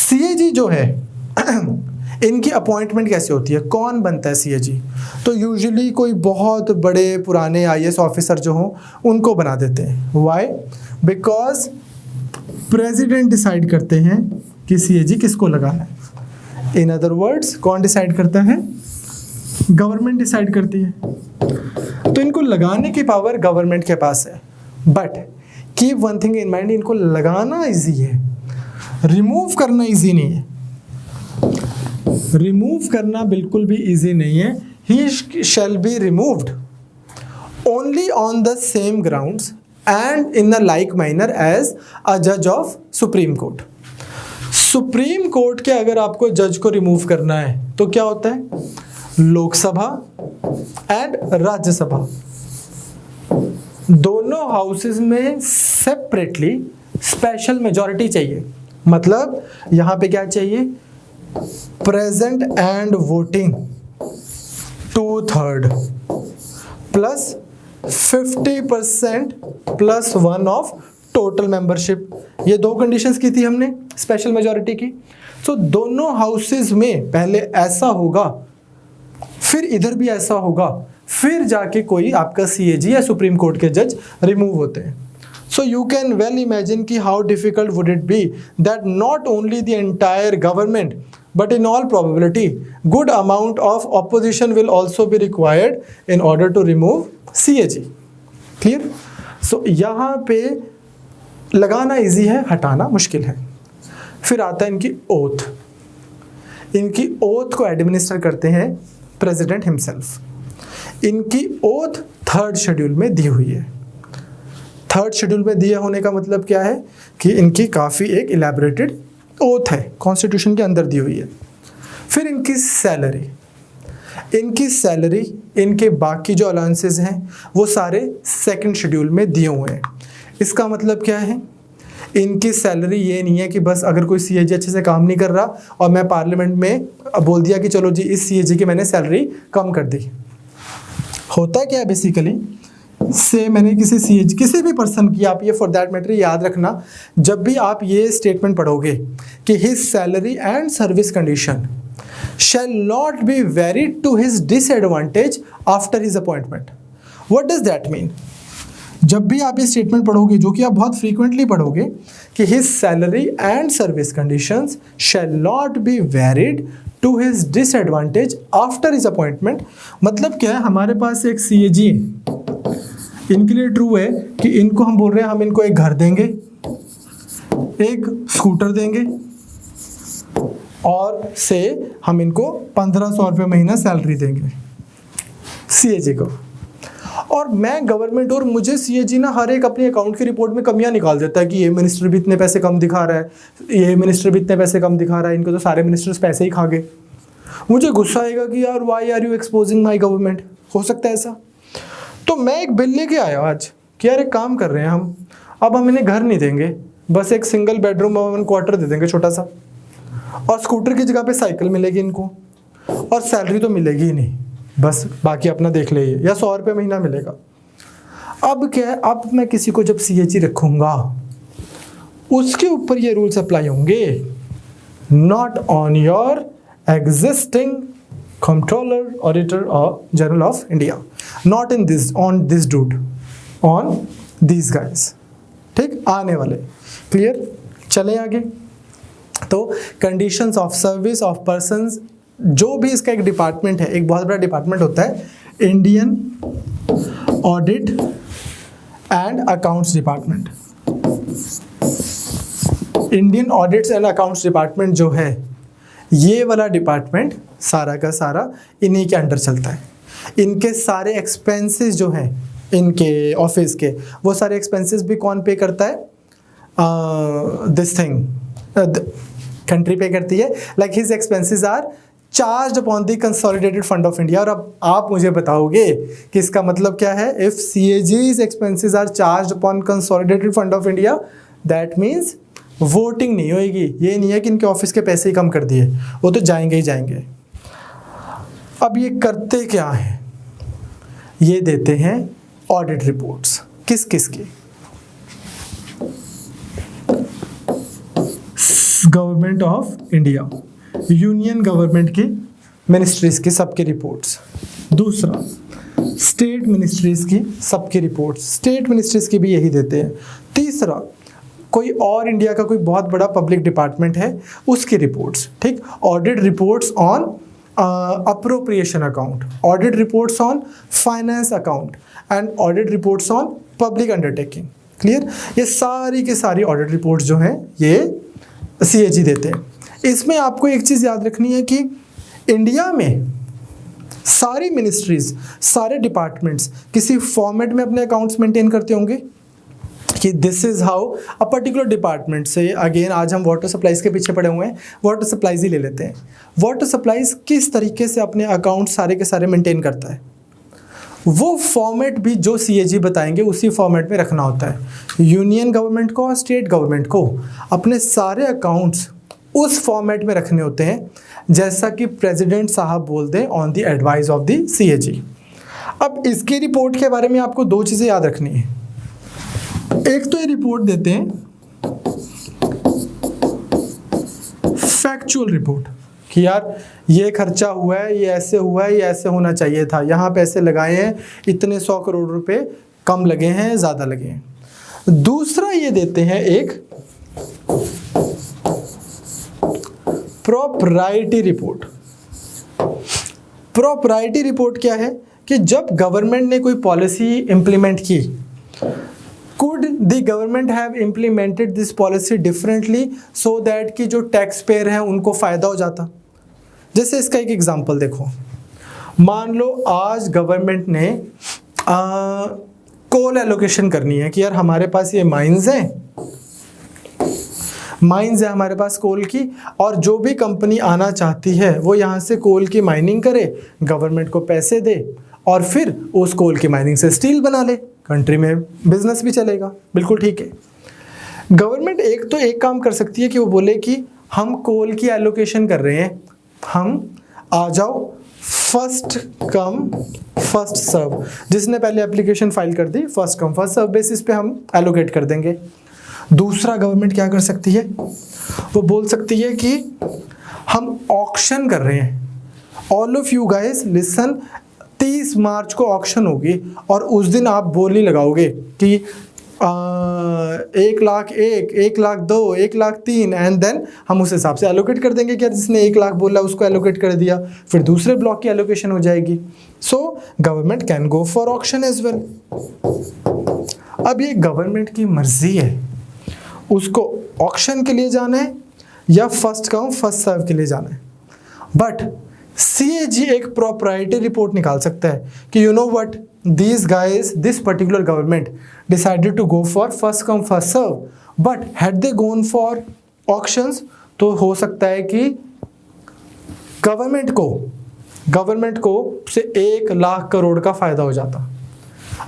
CAG जो है इनकी अपॉइंटमेंट कैसे होती है, कौन बनता है CAG? तो यूजुअली कोई बहुत बड़े पुराने IAS ऑफिसर जो हों उनको बना देते हैं। वाई? बिकॉज प्रेसिडेंट डिसाइड करते हैं कि CAG किसको लगाना है। इन अदर वर्ड्स, कौन डिसाइड करता है? गवर्नमेंट डिसाइड करती है। तो इनको लगाने की पावर गवर्नमेंट के पास है, but keep one thing in mind, इनको लगाना इजी है, रिमूव करना इजी नहीं है। रिमूव करना बिल्कुल भी इजी नहीं है। He shall be removed only on the same grounds and in the like manner as a जज of supreme court. Supreme court के अगर आपको जज को रिमूव करना है तो क्या होता है, लोकसभा एंड राज्यसभा दोनों हाउसेस में सेपरेटली स्पेशल मेजॉरिटी चाहिए। मतलब यहां पे क्या चाहिए, present and voting 2/3 plus 50% plus 1 of total membership. ये दो कंडीशंस की थी हमने स्पेशल मेजॉरिटी की। सो दोनों हाउसेस में पहले ऐसा होगा, फिर इधर भी ऐसा होगा, फिर जाके कोई आपका सीएजी या सुप्रीम कोर्ट के जज रिमूव होते हैं। So you can well imagine कि how difficult would it be that not only the entire government but in all probability good amount of opposition will also be required in order to remove CAG. clear? so यहाँ पे लगाना easy है, हटाना मुश्किल है। फिर आता है इनकी ओथ। इनकी ओथ को एडमिनिस्टर करते हैं प्रेसिडेंट हिमसेल्फ। इनकी ओथ 3rd शेड्यूल में दी हुई है। 3rd शेड्यूल में दिया होने का मतलब क्या है कि इनकी काफ़ी एक इलेबोरेटेड ओथ है, कॉन्स्टिट्यूशन के अंदर दी हुई है। फिर इनकी सैलरी, इनके बाकी जो अलाउंसेस हैं वो सारे 2nd शेड्यूल में दिए हुए हैं। इसका मतलब क्या है, इनकी सैलरी ये नहीं है कि बस अगर कोई सीएजी अच्छे से काम नहीं कर रहा और मैं पार्लियामेंट में बोल दिया कि चलो जी इस सीएजी की मैंने सैलरी कम कर दी। होता क्या है बेसिकली, से मैंने किसी सीएजी किसी भी पर्सन की, आप ये फॉर दैट मैटर याद रखना, जब भी आप ये स्टेटमेंट पढ़ोगे कि his salary and service condition shall not be varied to his disadvantage after his appointment. What does that mean? जब भी आप ये स्टेटमेंट पढ़ोगे, जो कि आप बहुत फ्रीक्वेंटली पढ़ोगे, कि his salary and service conditions shall not be varied to his disadvantage after his appointment, मतलब क्या है, हमारे पास एक सीएजी है, इनके लिए ट्रू है कि इनको हम बोल रहे हैं हम इनको एक घर देंगे, एक स्कूटर देंगे और से हम इनको 1500 रुपये महीना सैलरी देंगे सीएजी को। और मैं गवर्नमेंट और मुझे सीएजी ना हर एक अपने अकाउंट की रिपोर्ट में कमियां निकाल देता है कि ये मिनिस्टर भी इतने पैसे कम दिखा रहा है, ये मिनिस्टर भी इतने पैसे कम दिखा रहा है, इनको तो सारे मिनिस्टर्स पैसे ही खा गए। मुझे गुस्सा आएगा कि यार why are you exposing my government. हो सकता है ऐसा। तो मैं एक बिल लेके आया आज कि यार एक काम कर रहे हैं हम, अब हम इन्हें घर नहीं देंगे, बस एक सिंगल बेडरूम 1 क्वार्टर दे देंगे छोटा सा, और स्कूटर की जगह पे साइकिल मिलेगी इनको, और सैलरी तो मिलेगी ही नहीं, बस बाकी अपना देख ले, या 100 रुपये महीना मिलेगा। अब क्या है, अब मैं किसी को जब सीएजी रखूंगा उसके ऊपर ये रूल्स अप्लाई होंगे, not on your existing controller, auditor और general of India, not in this, on this dude, on these guys. ठीक, आने वाले। क्लियर? चले आगे। तो conditions of service of persons, जो भी इसका एक डिपार्टमेंट है, एक बहुत बड़ा डिपार्टमेंट होता है Indian audit and accounts department. Indian audits and accounts department जो है, ये वाला डिपार्टमेंट सारा का सारा इन्हीं के अंडर चलता है। इनके सारे एक्सपेंसेस जो हैं इनके ऑफिस के, वो सारे एक्सपेंसेस भी कौन पे करता है? दिस थिंग कंट्री पे करती है। Like his expenses are charge upon the consolidated fund of India. और अब आप मुझे बताओगे कि इसका मतलब क्या है? If CAG's expenses are charge upon consolidated fund of India, that means voting नहीं होएगी। ये नहीं है कि इनके ऑफिस के पैसे ही कम कर दिए, वो तो जाएंगे ही जाएंगे। अब ये करते क्या है? ये देते हैं ऑडिट रिपोर्ट्स। किस किस की? Government of India, union government की मिनिस्ट्रीज की सबकी रिपोर्ट्स। दूसरा, स्टेट मिनिस्ट्रीज की सबकी रिपोर्ट्स, स्टेट मिनिस्ट्रीज की भी यही देते हैं। तीसरा, कोई और इंडिया का कोई बहुत बड़ा पब्लिक डिपार्टमेंट है उसकी रिपोर्ट्स। ठीक, audit reports on appropriation account, audit reports on finance account and audit reports on public undertaking. Clear? ये सारी की सारी ऑडिट रिपोर्ट जो हैं ये CAG देते हैं। इसमें आपको एक चीज़ याद रखनी है कि इंडिया में सारी मिनिस्ट्रीज, सारे डिपार्टमेंट्स किसी फॉर्मेट में अपने अकाउंट्स मेंटेन करते होंगे कि this is how a particular department से। अगेन आज हम वाटर सप्लाईज के पीछे पड़े हुए हैं, वाटर सप्लाईज ही ले लेते हैं। वाटर सप्लाईज किस तरीके से अपने अकाउंट सारे के सारे मेंटेन करता है, वो फॉर्मेट भी जो CAG बताएंगे उसी फॉर्मेट में रखना होता है। यूनियन गवर्नमेंट को और स्टेट गवर्नमेंट को अपने सारे अकाउंट्स उस फॉर्मेट में रखने होते हैं जैसा कि प्रेसिडेंट साहब बोल दें on the advice of the CAG। अब इसकी रिपोर्ट के बारे में आपको दो चीज़ें याद रखनी है। एक तो ये रिपोर्ट देते हैं फैक्चुअल रिपोर्ट कि यार ये खर्चा हुआ है, ये ऐसे हुआ है, ये ऐसे होना चाहिए था, यहाँ पैसे लगाए हैं, इतने 100 करोड़ रुपए कम लगे हैं, ज़्यादा लगे हैं। दूसरा ये देते हैं एक प्रोपराइटी रिपोर्ट। प्रोपराइटी रिपोर्ट क्या है कि जब गवर्नमेंट ने कोई पॉलिसी इंप्लीमेंट की, could the government have implemented this policy differently so that कि जो टैक्स पेयर हैं उनको फ़ायदा हो जाता। जैसे इसका एक एग्जांपल देखो, मान लो आज गवर्नमेंट ने कोल एलोकेशन करनी है कि यार हमारे पास ये माइंस है हमारे पास कोल की, और जो भी कंपनी आना चाहती है वो यहाँ से कोल की माइनिंग करे, गवर्नमेंट को पैसे दे और फिर उस कोल की माइनिंग से स्टील बना ले, कंट्री में बिजनेस भी चलेगा। बिल्कुल ठीक है। गवर्नमेंट एक काम कर सकती है कि वो बोले कि हम कोल की एलोकेशन कर रहे हैं, हम आ जाओ, फर्स्ट कम फर्स्ट सर्व, जिसने पहले एप्लीकेशन फाइल कर दी first come first serve basis पे हम एलोकेट कर देंगे। दूसरा गवर्नमेंट क्या कर सकती है, वो बोल सकती है कि हम ऑक्शन कर रहे हैं, all of you guys listen, 30 मार्च को ऑक्शन होगी और उस दिन आप बोली लगाओगे कि 1 लाख 1 लाख 2 1 लाख 3 एंड देन हम उस हिसाब से एलोकेट कर देंगे कि जिसने 1 लाख बोला उसको एलोकेट कर दिया, फिर दूसरे ब्लॉक की एलोकेशन हो जाएगी। So government can go for auction as well. अब ये गवर्नमेंट की मर्जी है उसको ऑक्शन के लिए जाना है या फर्स्ट कम फर्स्ट सर्व के लिए जाना है, बट CAG एक प्रोपराइटी रिपोर्ट निकाल सकता है कि you know what, these guys, this particular government decided to go for first come first serve, but had they gone for auctions तो हो सकता है कि गवर्नमेंट को से 1 लाख करोड़ का फायदा हो जाता।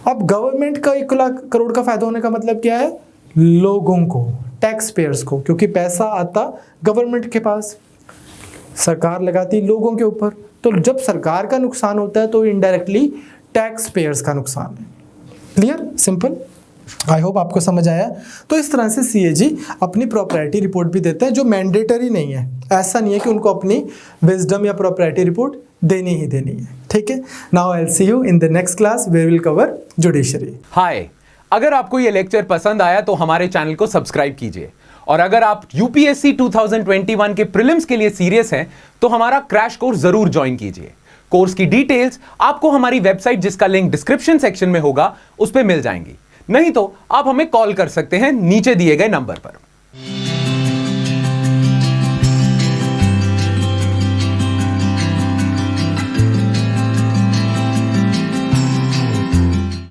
अब गवर्नमेंट का 1 लाख करोड़ का फायदा होने का मतलब क्या है, लोगों को, टैक्स पेयर्स को, क्योंकि पैसा आता गवर्नमेंट के पास, सरकार लगाती लोगों के ऊपर, तो जब सरकार का नुकसान होता है तो इनडायरेक्टली टैक्स पेयर्स का नुकसान है। क्लियर, सिंपल, आई होप आपको समझ आया। तो इस तरह से CAG अपनी प्रॉपर्टी रिपोर्ट भी देते हैं जो मैंडेटरी नहीं है, ऐसा नहीं है कि उनको अपनी विजडम या प्रॉपर्टी रिपोर्ट देनी ही देनी है। ठीक है, now I will see you in the next class where will cover judiciary. Hi, अगर आपको ये लेक्चर पसंद आया तो हमारे चैनल को सब्सक्राइब कीजिए, और अगर आप UPSC 2021 के प्रीलिम्स के लिए सीरियस हैं तो हमारा क्रैश कोर्स जरूर ज्वाइन कीजिए। कोर्स की डिटेल्स आपको हमारी वेबसाइट, जिसका लिंक डिस्क्रिप्शन सेक्शन में होगा, उस पर मिल जाएंगी। नहीं तो आप हमें कॉल कर सकते हैं नीचे दिए गए नंबर पर।